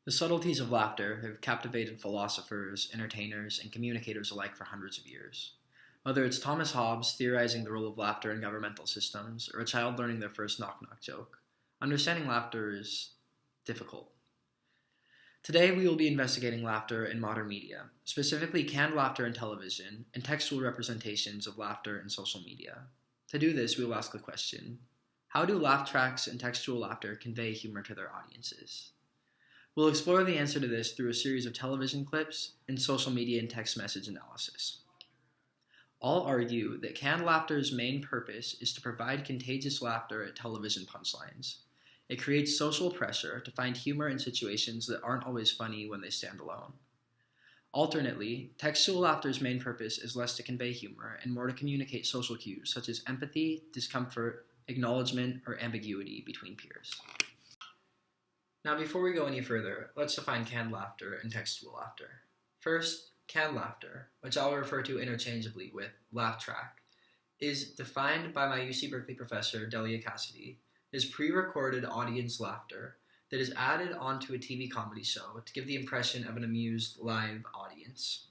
The subtleties of laughter have captivated philosophers, entertainers, and communicators alike for hundreds of years. Whether it's Thomas Hobbes theorizing the role of laughter in governmental systems, or a child learning their first knock-knock joke, understanding laughter is difficult. Today we will be investigating laughter in modern media, specifically canned laughter in television and textual representations of laughter in social media. To do this, we will ask the question, how do laugh tracks and textual laughter convey humor to their audiences? We'll explore the answer to this through a series of television clips and social media and text message analysis. All argue that canned laughter's main purpose is to provide contagious laughter at television punchlines. It creates social pressure to find humor in situations that aren't always funny when they stand alone. Alternately, textual laughter's main purpose is less to convey humor and more to communicate social cues such as empathy, discomfort, acknowledgement, or ambiguity between peers. Now, before we go any further, let's define canned laughter and textual laughter. First, canned laughter, which I'll refer to interchangeably with laugh track, is defined by my UC Berkeley professor, Delia Cassidy, as pre-recorded audience laughter that is added onto a TV comedy show to give the impression of an amused live audience.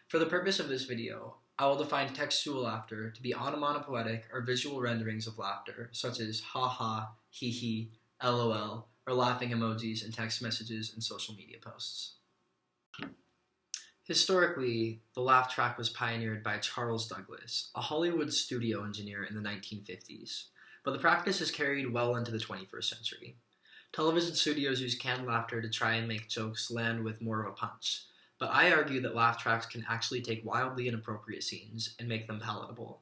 For the purpose of this video, I will define textual laughter to be onomatopoetic or visual renderings of laughter, such as ha-ha, hee-hee, lol, or laughing emojis in text messages and social media posts. Historically, the laugh track was pioneered by Charles Douglas, a Hollywood studio engineer in the 1950s, but the practice is carried well into the 21st century. Television studios use canned laughter to try and make jokes land with more of a punch, but I argue that laugh tracks can actually take wildly inappropriate scenes and make them palatable.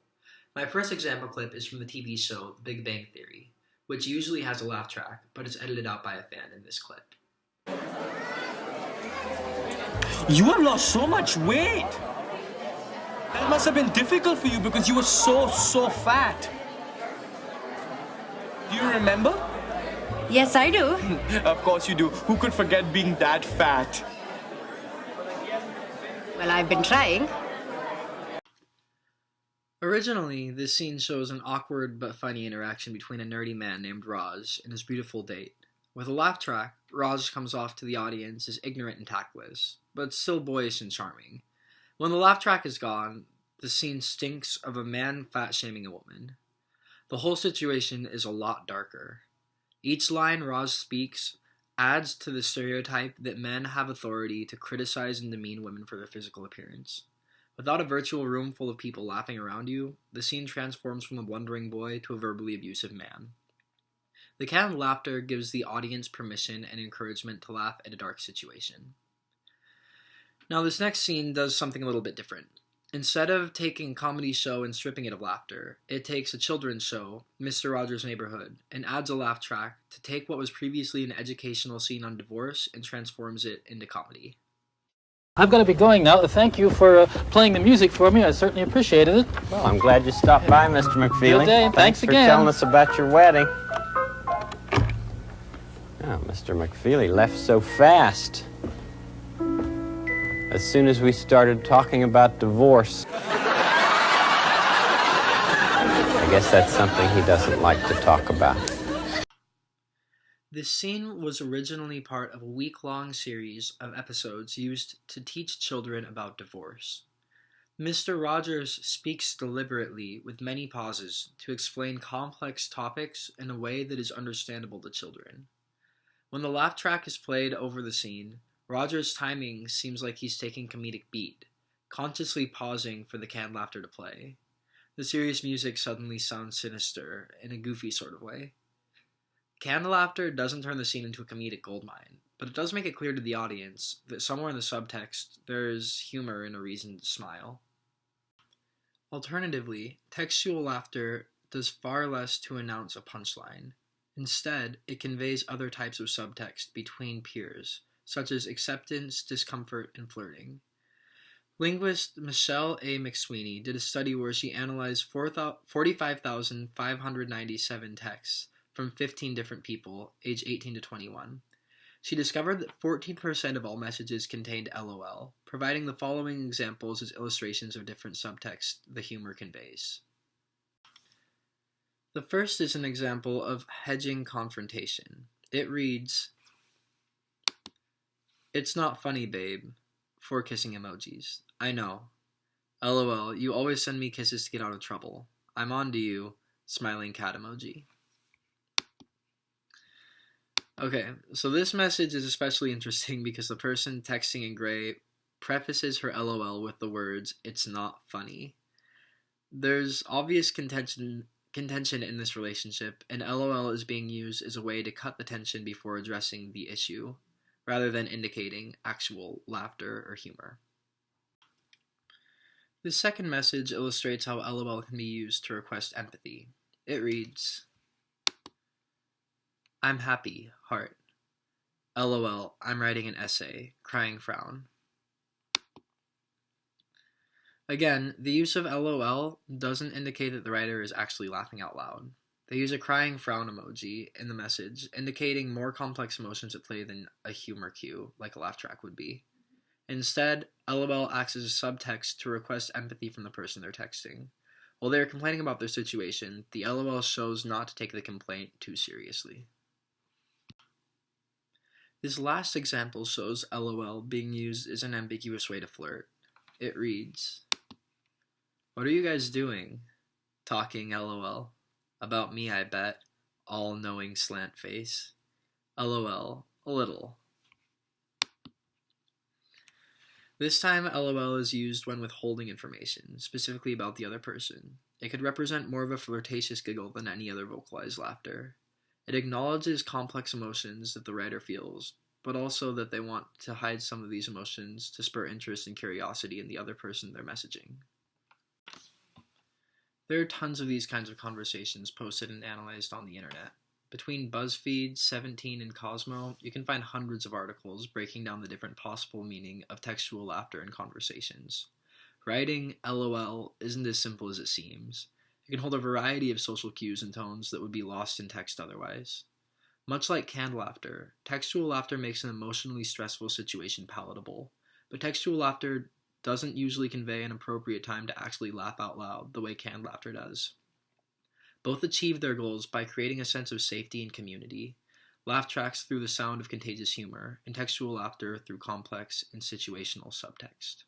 My first example clip is from the TV show The Big Bang Theory, which usually has a laugh track, but is edited out by a fan in this clip. You have lost so much weight! That must have been difficult for you because you were so fat. Do you remember? Yes, I do. Of course you do. Who could forget being that fat? Well, I've been trying. Originally, this scene shows an awkward but funny interaction between a nerdy man named Raj and his beautiful date. With a laugh track, Raj comes off to the audience as ignorant and tactless, but still boyish and charming. When the laugh track is gone, the scene stinks of a man fat-shaming a woman. The whole situation is a lot darker. Each line Raj speaks adds to the stereotype that men have authority to criticize and demean women for their physical appearance. Without a virtual room full of people laughing around you, the scene transforms from a blundering boy to a verbally abusive man. The canned laughter gives the audience permission and encouragement to laugh at a dark situation. Now, this next scene does something a little bit different. Instead of taking a comedy show and stripping it of laughter, it takes a children's show, Mr. Rogers' Neighborhood, and adds a laugh track to take what was previously an educational scene on divorce and transforms it into comedy. I've got to be going now. Thank you for playing the music for me. I certainly appreciated it. Well, I'm glad you stopped by, Mr. McFeely. Good day. Thanks for again. telling us about your wedding. Oh, Mr. McFeely left so fast. As soon as we started talking about divorce. I guess that's something he doesn't like to talk about. This scene was originally part of a week-long series of episodes used to teach children about divorce. Mr. Rogers speaks deliberately with many pauses to explain complex topics in a way that is understandable to children. When the laugh track is played over the scene, Rogers' timing seems like he's taking comedic beat, consciously pausing for the canned laughter to play. The serious music suddenly sounds sinister in a goofy sort of way. Canned laughter doesn't turn the scene into a comedic goldmine, but it does make it clear to the audience that somewhere in the subtext there is humor and a reason to smile. Alternatively, textual laughter does far less to announce a punchline. Instead, it conveys other types of subtext between peers, such as acceptance, discomfort, and flirting. Linguist Michelle A. McSweeney did a study where she analyzed 45,597 texts from 15 different people, aged 18 to 21. She discovered that 14% of all messages contained LOL, providing the following examples as illustrations of different subtext the humor conveys. The first is an example of hedging confrontation. It reads, It's not funny, babe. 4 kissing emojis. I know. LOL, you always send me kisses to get out of trouble. I'm on to you. Smiling cat emoji. Okay, so this message is especially interesting because the person texting in gray prefaces her LOL with the words, "It's not funny." There's obvious contention in this relationship, and LOL is being used as a way to cut the tension before addressing the issue, rather than indicating actual laughter or humor. This second message illustrates how LOL can be used to request empathy. It reads, "I'm happy, heart. LOL, I'm writing an essay, crying frown." Again, the use of LOL doesn't indicate that the writer is actually laughing out loud. They use a crying frown emoji in the message, indicating more complex emotions at play than a humor cue, like a laugh track would be. Instead, LOL acts as a subtext to request empathy from the person they're texting. While they are complaining about their situation, the LOL shows not to take the complaint too seriously. This last example shows LOL being used as an ambiguous way to flirt. It reads, "What are you guys doing?" Talking, LOL. "About me, I bet. All-knowing slant face. LOL. A little." This time, LOL is used when withholding information, specifically about the other person. It could represent more of a flirtatious giggle than any other vocalized laughter. It acknowledges complex emotions that the writer feels, but also that they want to hide some of these emotions to spur interest and curiosity in the other person they're messaging. There are tons of these kinds of conversations posted and analyzed on the internet. Between BuzzFeed, 17, and Cosmo, you can find hundreds of articles breaking down the different possible meaning of textual laughter in conversations. Writing LOL isn't as simple as it seems. It can hold a variety of social cues and tones that would be lost in text otherwise. Much like canned laughter, textual laughter makes an emotionally stressful situation palatable, but textual laughter doesn't usually convey an appropriate time to actually laugh out loud the way canned laughter does. Both achieve their goals by creating a sense of safety and community, laugh tracks through the sound of contagious humor, and textual laughter through complex and situational subtext.